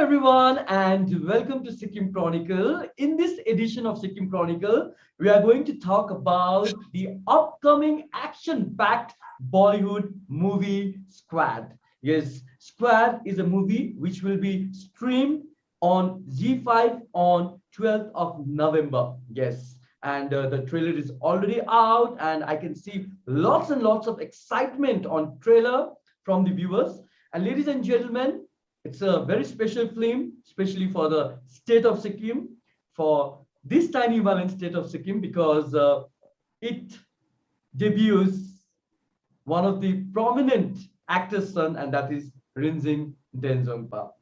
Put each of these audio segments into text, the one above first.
everyone, and welcome to Sikkim Chronicle. In this edition of Sikkim Chronicle, we are going to talk about the upcoming action-packed Bollywood movie Squad. Yes, Squad is a movie which will be streamed on Z5 on 12th of November. Yes, and the trailer is already out, and I can see lots and lots of excitement on trailer from the viewers. And ladies and gentlemen, it's a very special film, especially for the state of Sikkim, for this tiny Himalayan state of Sikkim, because it debuts one of the prominent actor's son, and that is Rinzing Denzongp.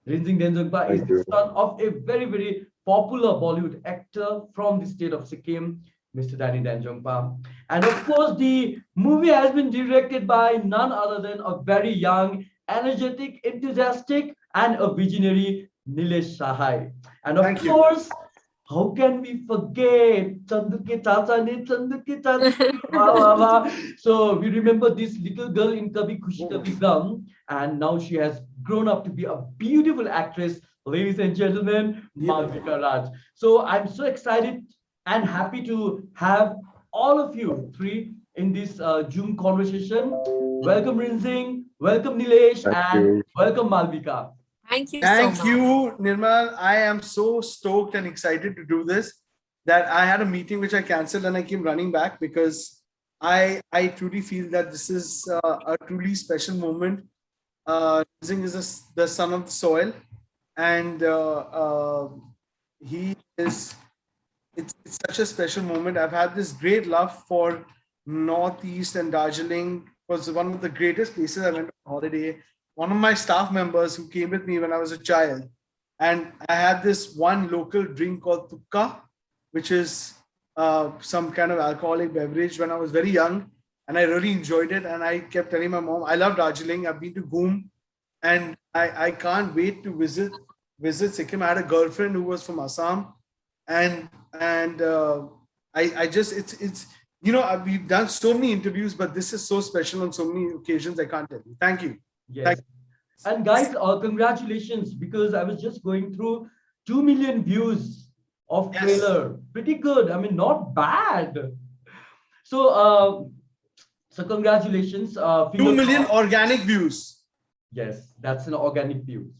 Rinzing Denzongp is Thank the you. son of a very, very popular Bollywood actor from the state of Sikkim, Mr. Danny Denzongp. And of course, the movie has been directed by none other than a very young, energetic, enthusiastic, and a visionary Nilesh Sahai. And of Thank you. course, how can we forget Chandu ke chacha ne Chandu ke chacha? Wah, wah, wah. So we remember this little girl in Kabhi Khushi Kabhi Gum, and now she has grown up to be a beautiful actress, ladies and gentlemen, Malvika Raj. So I'm so excited and happy to have all of you three in this Zoom conversation. Welcome Rinzing, welcome Nilesh, Thank and you. welcome Malvika. Thank you so Thank much. you, Nirmal. I am so stoked and excited to do this that I had a meeting which I canceled and I came running back because I truly feel that this is a truly special moment. Rizing is the son of the soil, and he is. It's such a special moment. I've had this great love for Northeast, and Darjeeling was one of the greatest places I went on holiday. One of my staff members who came with me when I was a child, and I had this one local drink called tukka, which is some kind of alcoholic beverage when I was very young, and I really enjoyed it. And I kept telling my mom, I love Darjeeling. I've been to Goom, and I can't wait to visit Sikkim. I had a girlfriend who was from Assam, and I just it's we've done so many interviews, but this is so special on so many occasions. I can't tell you. Thank you. Yes. And guys, congratulations, because I was just going through 2 million views of Yes. trailer. Pretty good. I mean, not bad. So, so congratulations. 2 million organic views. Yes, that's an organic views.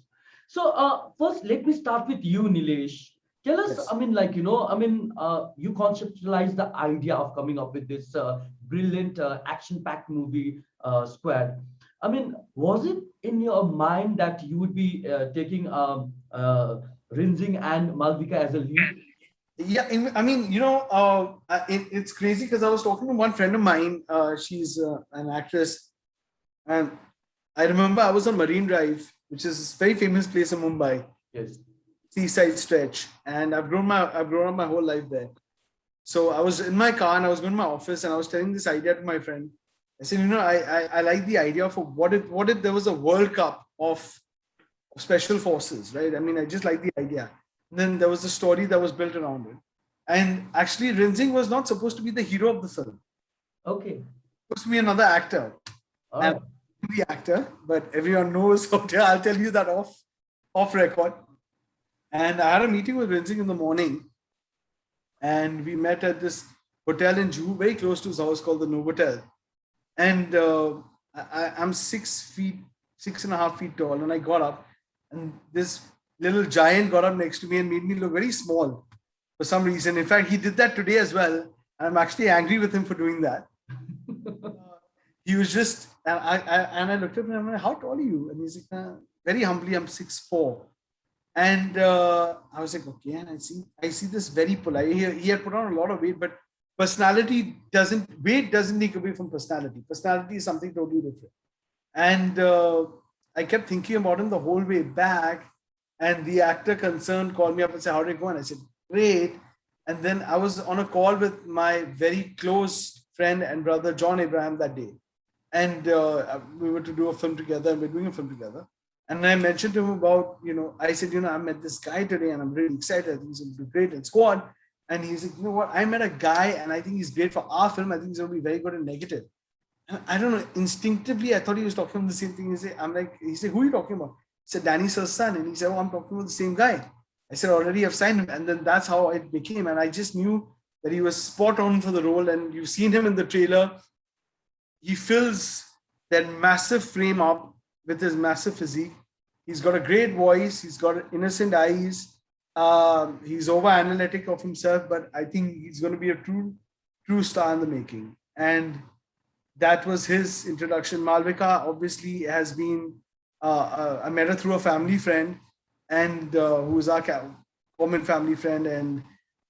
So, first, let me start with you, Nilesh. Tell us, Yes. I mean, you conceptualized the idea of coming up with this brilliant action-packed movie, Squad. I mean, was it in your mind that you would be taking Rinzing and Malvika as a lead? Yeah, it's crazy because I was talking to one friend of mine. She's an actress, and I remember I was on Marine Drive, which is a very famous place in Mumbai, Yes. seaside stretch, and I've grown up my whole life there. So I was in my car and I was going to my office and I was telling this idea to my friend. I said, I like the idea of what if there was a World Cup of special forces, right? I mean, I just like the idea. And then there was a story that was built around it. And actually, Rinzing was not supposed to be the hero of the film. Okay. Supposed to be another actor. All And right. the actor, but everyone knows. Okay, I'll tell you that off record. And I had a meeting with Rinzing in the morning, and we met at this hotel in Juhu, very close to his house, called the Novotel. And I'm 6.5 feet tall, and I got up, and this little giant got up next to me and made me look very small for some reason. In fact, he did that today as well. I'm actually angry with him for doing that. He was just, and I looked at him and I'm like, how tall are you? And he's like, very humbly, I'm 6'4". And I was like, okay. And I see this very polite. He had put on a lot of weight, but weight doesn't take away from personality. Personality is something totally different. And I kept thinking about him the whole way back. And the actor concerned called me up and said, how did it go? And I said, great. And then I was on a call with my very close friend and brother, John Abraham, that day. And we were to do a film together, and we're doing a film together. And I mentioned to him about, I said, I met this guy today and I'm really excited. I think he's going to do great in Squad. And he's like, you know what? I met a guy and I think he's great for our film. I think he's going to be very good in negative. And I don't know, instinctively, I thought he was talking about the same thing. He said, who are you talking about? said, Danny Sir's son. And he said, oh, I'm talking about the same guy. I said, already I've signed him. And then that's how it became. And I just knew that he was spot on for the role. And you've seen him in the trailer. He fills that massive frame up with his massive physique. He's got a great voice. He's got innocent eyes. He's over analytic of himself, but I think he's going to be a true star in the making. And that was his introduction. Malvika obviously has been, I met her through a family friend, and who was our common family friend. And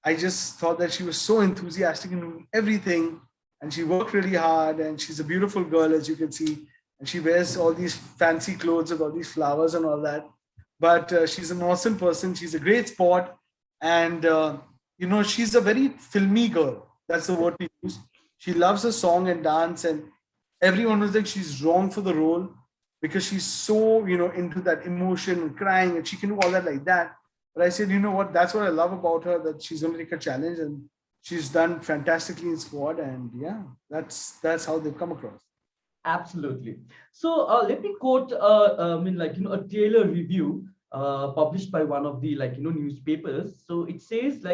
I just thought that she was so enthusiastic in everything. And she worked really hard, and she's a beautiful girl, as you can see. And she wears all these fancy clothes with all these flowers and all that. But she's an awesome person. She's a great sport. And, she's a very filmy girl. That's the word we use. She loves her song and dance. And everyone was like, she's wrong for the role because she's so, into that emotion and crying. And she can do all that like that. But I said, you know what? That's what I love about her, that she's going to take a challenge. And she's done fantastically in squad. And yeah, that's how they've come across. Absolutely. So let me quote, a trailer review published by one of the newspapers. So it says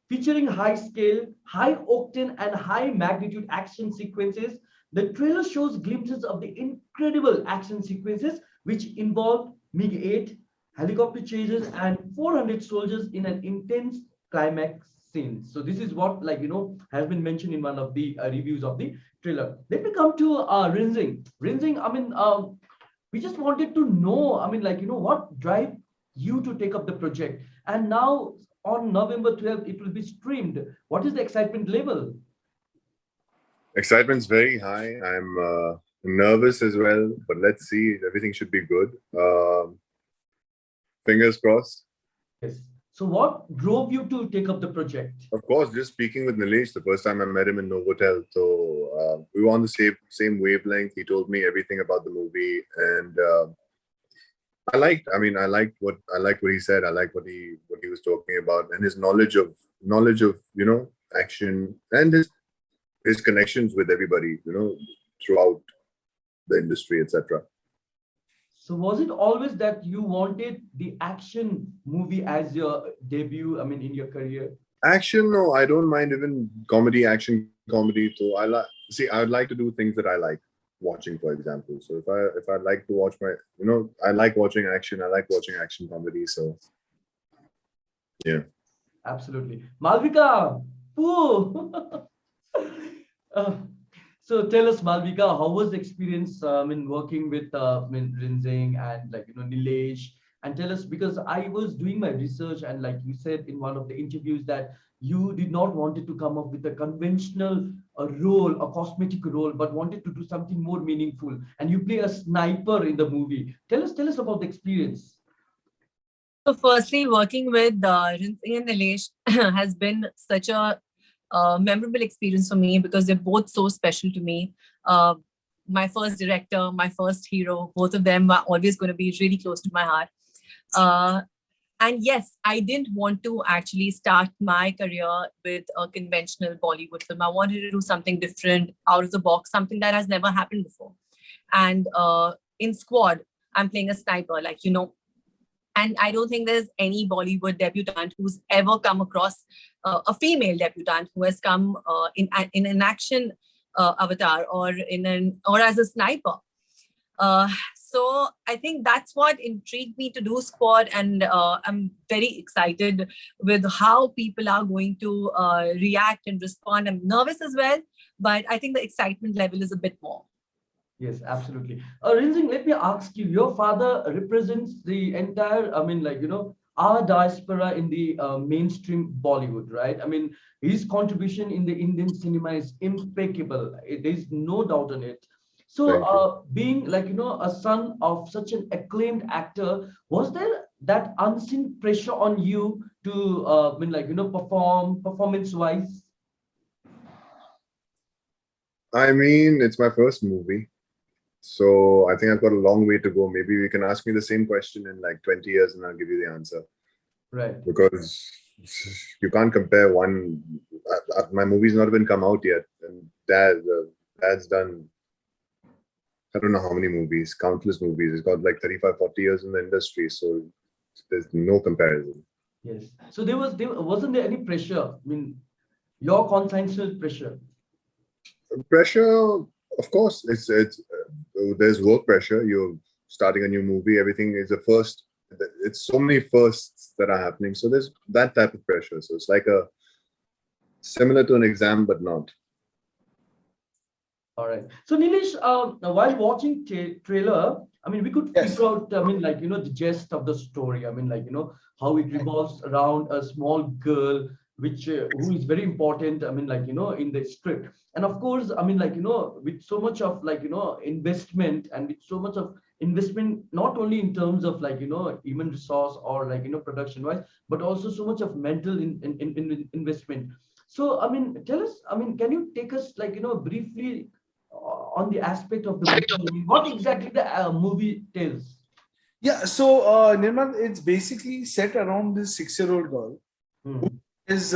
featuring high scale, high octane, and high magnitude action sequences. The trailer shows glimpses of the incredible action sequences which involve MiG-8, helicopter chases, and 400 soldiers in an intense climax scene. So this is what has been mentioned in one of the reviews of the trailer. Let me come to Rinzing. Rinzing, we just wanted to know, what drive you to take up the project? And now on November 12th, it will be streamed. What is the excitement level? Excitement's very high. I'm nervous as well, but let's see. Everything should be good. Fingers crossed. Yes. So what drove you to take up the project? Of course, just speaking with Nilesh, the first time I met him in Novotel. So we were on the same wavelength. He told me everything about the movie, and I liked what he said. I liked what he was talking about, and his knowledge of action, and his connections with everybody, throughout the industry, etc. So was it always that you wanted the action movie as your debut, in your career? Action, no, I don't mind even action comedy. So I would like to do things that I like watching, for example. So if I like to watch I like watching action. I like watching action comedy. So yeah. Absolutely. Malvika, poo. So tell us, Malvika, how was the experience working with Rinzing and Nilesh? And tell us, because I was doing my research, and like you said in one of the interviews that you did not wanted to come up with a conventional role, a cosmetic role, but wanted to do something more meaningful. And you play a sniper in the movie. Tell us about the experience. So firstly, working with Rinzing and Nilesh has been such a memorable experience for me because they're both so special to me. My first director, my first hero, both of them are always going to be really close to my heart. And yes, I didn't want to actually start my career with a conventional Bollywood film. I wanted to do something different, out of the box, something that has never happened before. And in Squad, I'm playing a sniper, and I don't think there's any Bollywood debutante who's ever come across a female debutante who has come in an action avatar or as a sniper. So I think that's what intrigued me to do Squad, and I'm very excited with how people are going to react and respond. I'm nervous as well, but I think the excitement level is a bit more. Yes, absolutely. Rinzing, let me ask you, your father represents the entire, our diaspora in the mainstream Bollywood, right? His contribution in the Indian cinema is impeccable. There's no doubt on it. So being a son of such an acclaimed actor, was there that unseen pressure on you to, perform performance-wise? It's my first movie. So I think I've got a long way to go. Maybe you can ask me the same question in 20 years and I'll give you the answer. Right. Because you can't compare one. My movie's not even come out yet. And Dad's done I don't know how many movies, countless movies. It's got like 35, 40 years in the industry. So there's no comparison. Yes. So wasn't there any pressure? I mean, your consciential pressure. Pressure, of course, there's work pressure. You're starting a new movie. Everything is a first. It's so many firsts that are happening. So there's that type of pressure. So it's like similar to an exam, but not. All right. So Nilesh, while watching trailer, I mean, we could figure out, I mean, like, the gist of the story. I mean, like, how it revolves around a small girl, which who is very important. I mean, like, in the script. And of course, I mean, like, with so much of like, investment and with so much of investment, not only in terms of like, human resource or like, production wise, but also so much of mental investment. So, I mean, tell us, I mean, can you take us like, briefly on the aspect of the movie? What exactly the movie tells? Yeah, so Nirmal, it's basically set around this 6-year-old girl who is,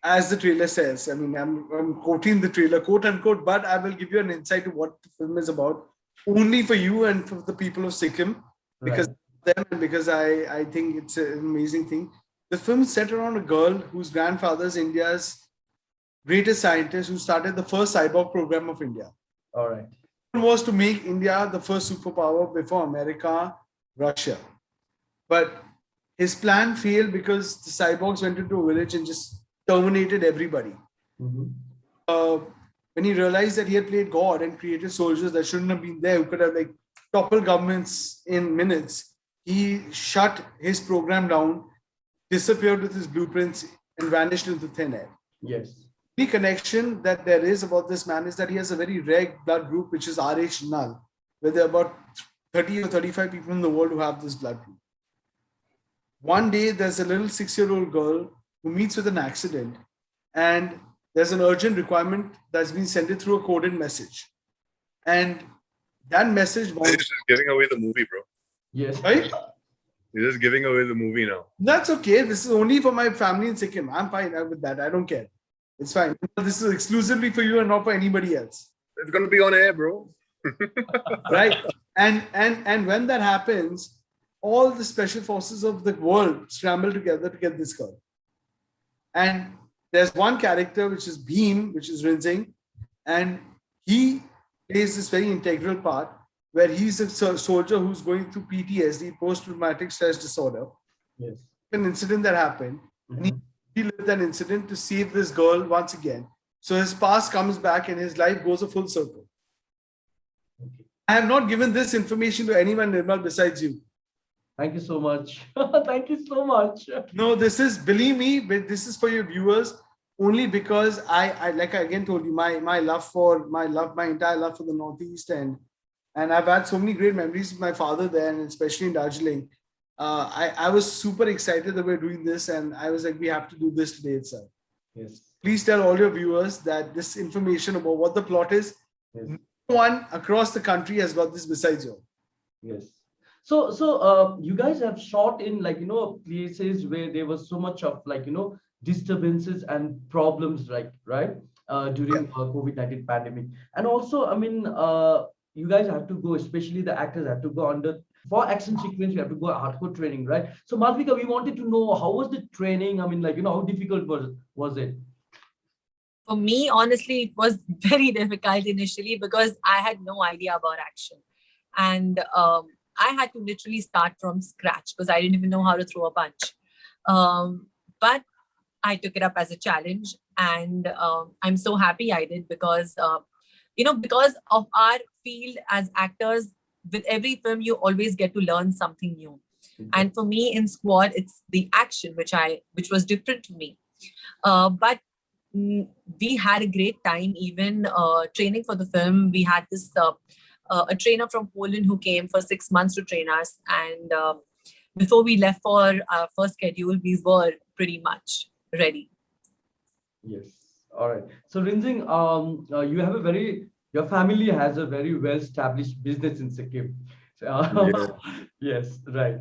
as the trailer says, I mean, I'm quoting the trailer, quote unquote, but I will give you an insight to what the film is about, only for you and for the people of Sikkim, because them and because I think it's an amazing thing. The film is set around a girl whose grandfather is India's greatest scientist, who started the first cyborg program of India. All right. It was to make India the first superpower before America, Russia. But his plan failed because the cyborgs went into a village and just terminated everybody. When he realized that he had played God and created soldiers that shouldn't have been there, who could have like toppled governments in minutes, he shut his program down, disappeared with his blueprints, and vanished into thin air. Yes. The connection that there is about this man is that he has a very rare blood group, which is RH null, where there are about 30 or 35 people in the world who have this blood group. One day, there's a little 6-year-old girl who meets with an accident, and there's an urgent requirement that's been sent through a coded message. And that message... You're just giving away the movie, bro. Yes. Right? You're just giving away the movie now. That's okay. This is only for my family in Sikkim. I'm fine with that. I don't care. It's fine. This is exclusively for you and not for anybody else. It's going to be on air, bro. Right. And when that happens, all the special forces of the world scramble together to get this girl. And there's one character, which is Bheem, which is Rinzing, and he plays this very integral part where he's a soldier who's going through PTSD, post-traumatic stress disorder. Yes. An incident that happened, and he lived that incident to save this girl once again. So his past comes back and his life goes a full circle. Okay. I have not given this information to anyone, Nirmal, besides you. Thank you so much. Thank you so much. No, this is, believe me, but this is for your viewers only because I like I again told you, my entire love for the Northeast, and I've had so many great memories with my father there, and especially in Darjeeling. I was super excited that we're doing this, and I was like, we have to do this today itself. Yes. Please tell all your viewers that this information about what the plot is, no one across the country has got this besides you. Yes. So you guys have shot in like, places where there was so much of like, disturbances and problems, right? During COVID-19 pandemic. And also, I mean, you guys have to go, especially the actors have to go under, for action sequence, you have to go hardcore training, right? So Madhvika, we wanted to know, how was the training? I mean, like, how difficult was it? For me, honestly, it was very difficult initially because I had no idea about action. And I had to literally start from scratch because I didn't even know how to throw a punch. But I took it up as a challenge, and I'm so happy I did because, because of our field as actors, with every film, you always get to learn something new. And for me in Squad, it's the action, which was different to me. But we had a great time, even training for the film. We had this a trainer from Poland who came for 6 months to train us. And before we left for our first schedule, we were pretty much ready. Yes. All right. So Rinzing, you have your family has a very well-established business in Sikkim. Yes, right.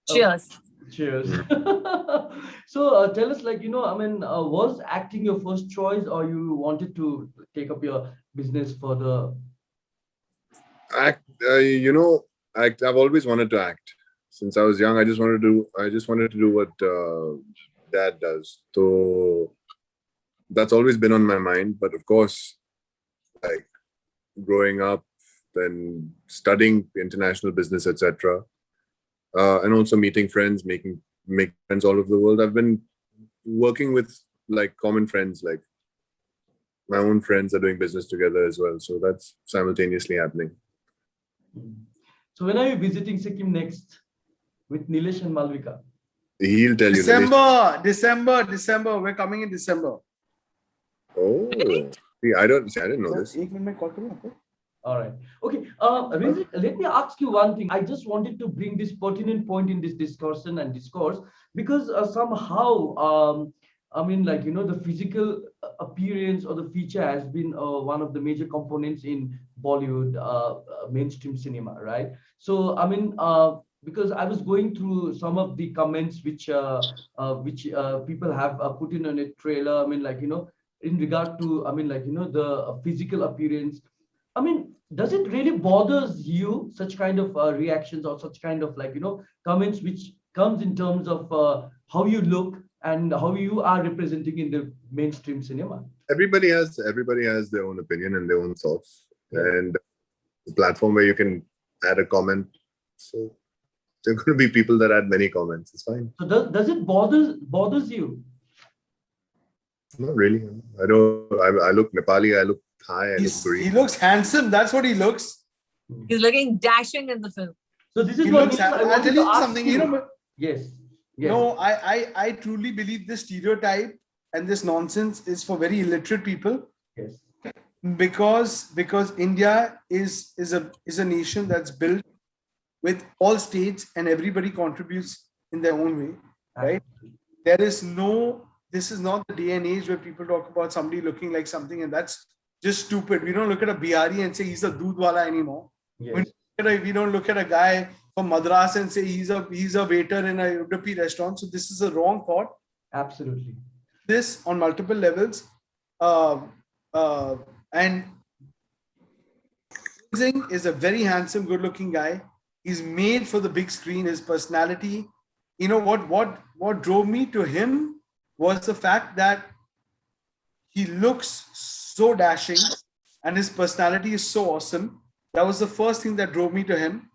Cheers. Cheers. So tell us, like, I mean, was acting your first choice, or you wanted to take up your business for the Act, I've always wanted to act since I was young. I just wanted to do what dad does. So that's always been on my mind. But of course, like growing up, then studying international business, etc., and also meeting friends, making friends all over the world. I've been working with like common friends, like my own friends are doing business together as well. So that's simultaneously happening. So when are you visiting Sikkim next with Nilesh and Malvika? He'll tell you. December. We're coming in December. Oh, see, I didn't know this. All right. Okay. Rinzing, let me ask you one thing. I just wanted to bring this pertinent point in this discussion and discourse because somehow, I mean, like, the physical appearance or the feature has been one of the major components in Bollywood mainstream cinema, right? So, I mean, because I was going through some of the comments which people have put in on a trailer. I mean, like, in regard to, I mean, like, the physical appearance. I mean, does it really bothers you such kind of reactions or such kind of like comments which comes in terms of how you look and how you are representing in the mainstream cinema? Everybody has their own opinion and their own thoughts, Yeah. and the platform where you can add a comment. So there are going to be people that add many comments. It's fine. So does it bothers you? Not really. I look Nepali. I look Thai. I look Korean. He looks handsome. That's what he looks. He's looking dashing in the film. So this is He what looks. I I'll wanted tell to you ask something. you. Yes. Yes. No, I truly believe this stereotype and this nonsense is for very illiterate people. Yes. Because India is a nation that's built with all states and everybody contributes in their own way, right? This is not the day and age where people talk about somebody looking like something, and that's just stupid. We don't look at a Bihari and say he's a doodh wala anymore. Yes. We don't look at a guy from Madras and say he's a waiter in a Udupi restaurant. So this is a wrong thought. Absolutely. This on multiple levels, and Rinzing is a very handsome, good-looking guy. He's made for the big screen. His personality, what drove me to him was the fact that he looks so dashing and his personality is so awesome. That was the first thing that drove me to him.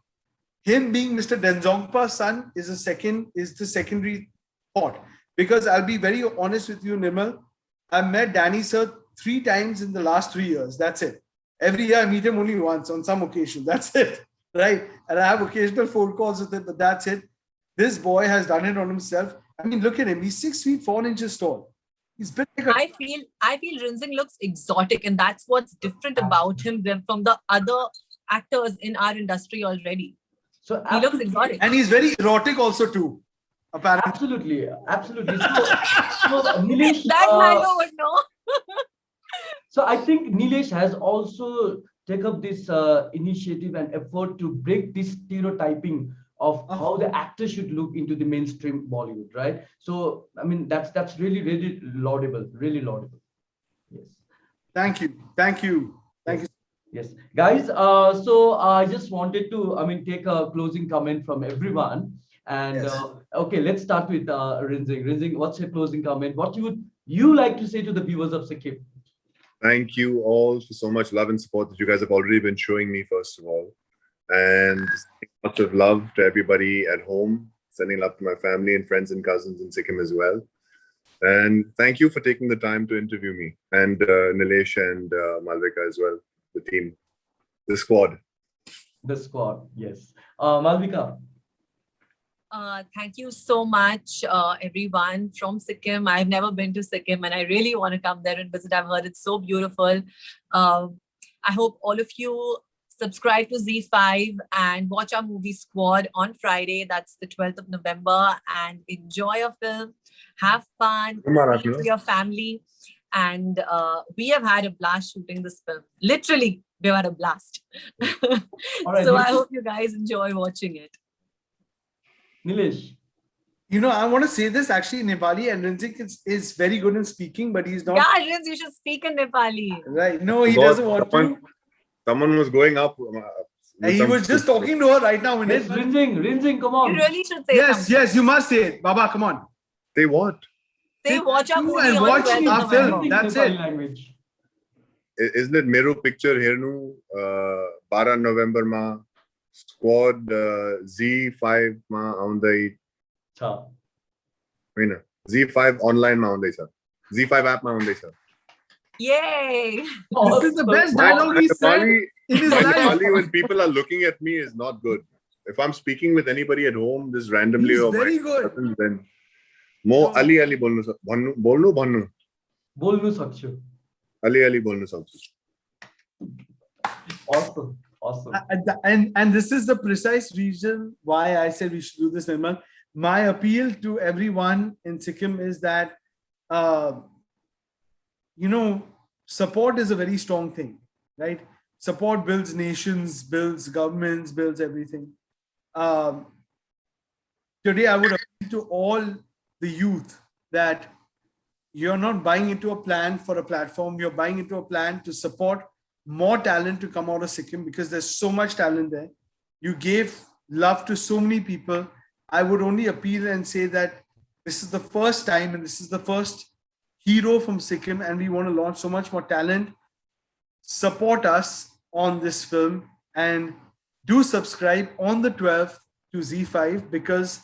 Him being Mr. Denzongpa's son is the secondary thought. Because I'll be very honest with you, Nirmal, I've met Danny sir 3 times in the last 3 years. That's it. Every year I meet him only once on some occasion. That's it. Right. And I have occasional phone calls with him, but that's it. This boy has done it on himself. I mean, look at him. He's 6 feet 4 inches tall. He's been like I feel Rinzing looks exotic, and that's what's different about him from the other actors in our industry already. So He looks exotic. and he's very erotic also too. Apparently. Absolutely. So Nilesh, That Milo would know. so I think Nilesh has also taken up this initiative and effort to break this stereotyping of how the actor should look into the mainstream Bollywood, right? So I mean that's really laudable, really laudable. Yes. Thank you. Yes, guys. So I just wanted to, take a closing comment from everyone. And Yes. Okay, let's start with Rinzing. Rinzing, what's your closing comment? What would you like to say to the viewers of Sikkim? Thank you all for so much love and support that you guys have already been showing me, first of all. And lots of love to everybody at home, sending love to my family and friends and cousins in Sikkim as well. And thank you for taking the time to interview me, and Nilesh and Malvika as well, the team, the squad. The squad, yes. Malvika. Thank you so much, everyone from Sikkim. I've never been to Sikkim and I really want to come there and visit. I've heard it's so beautiful. I hope all of you subscribe to Z5 and watch our movie Squad on Friday. That's the 12th of November, and enjoy a film. Have fun, see it with your family. And we have had a blast shooting this film. Literally, we've had a blast. All right, so I hope you guys enjoy watching it. Nilesh. You know, I want to say this actually in Nepali, and Rinzing is very good in speaking, but he's not. Yeah, Rins, you should speak in Nepali. Right. No, he God, doesn't want to. Someone was going up. And he was just talking to her right now. In Yes, it. Rinzing, come You on. really should say Yes, something. yes, you must say it. Baba, come on. Say what? Say watch our you movie and on watch 12th our film. November. That's Nepali it. language. Isn't it Meru picture here? No, 12 November ma squad Z5 ma aundai. Cha. Meena Z5 online ma aundai sir. Z5 app ma aundai sir. Yay! This is the best My dialogue he said Nepali, in his my life. Nepali when people are looking at me is not good. If I'm speaking with anybody at home, just randomly He's or very my good. cousins, then mo No. Ali Ali bolnu bhannu Bolnu sakchu. Ali bolnu sakchu. Awesome. Awesome. And this is the precise reason why I said we should do this, Nirmal. My appeal to everyone in Sikkim is that, you know, support is a very strong thing, right? Support builds nations, builds governments, builds everything. Today, I would appeal to all the youth that you're not buying into a plan for a platform, you're buying into a plan to support more talent to come out of Sikkim because there's so much talent there. You gave love to so many people. I would only appeal and say that this is the first time and this is the first hero from Sikkim, and we want to launch so much more talent. Support us on this film and do subscribe on the 12th to Z5 because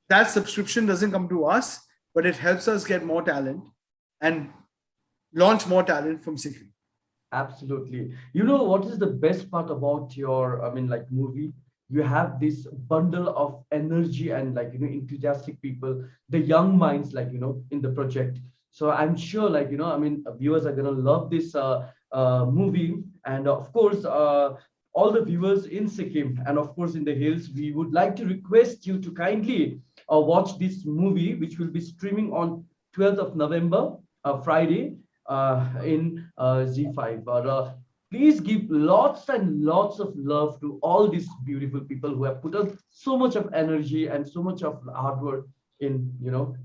that subscription doesn't come to us, but it helps us get more talent and launch more talent from Sikkim. Absolutely. You know what is the best part about your, movie? You have this bundle of energy and enthusiastic people, the young minds, in the project. So I'm sure, viewers are gonna love this movie, and of course, all the viewers in Sikkim and of course in the hills, we would like to request you to kindly watch this movie, which will be streaming on 12th of November, Friday, in Z5. But please give lots and lots of love to all these beautiful people who have put on so much of energy and so much of hard work in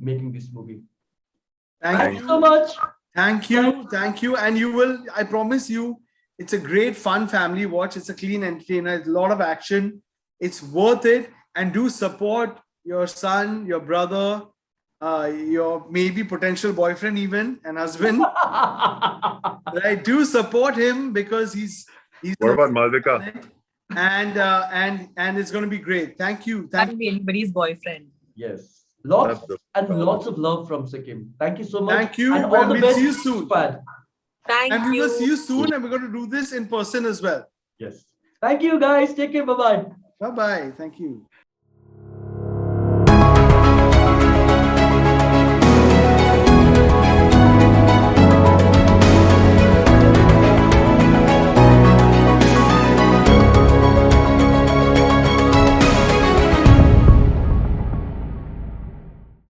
making this movie. Thank you so much. Thank you. And you will, I promise you, it's a great fun family watch. It's a clean entertainer. It's a lot of action. It's worth it. And do support your son, your brother, your maybe potential boyfriend even and husband. Right? Do support him because he's What about Malvika? And it's going to be great. Thank you. That will be anybody's boyfriend. Yes. Lots and lots of love from Sikkim. Thank you so much. Thank you. And all the we'll best. see you soon. Squad. Thank And you. we will see you soon. And we're going to do this in person as well. Yes. Thank you, guys. Take care. Bye-bye. Bye-bye. Thank you.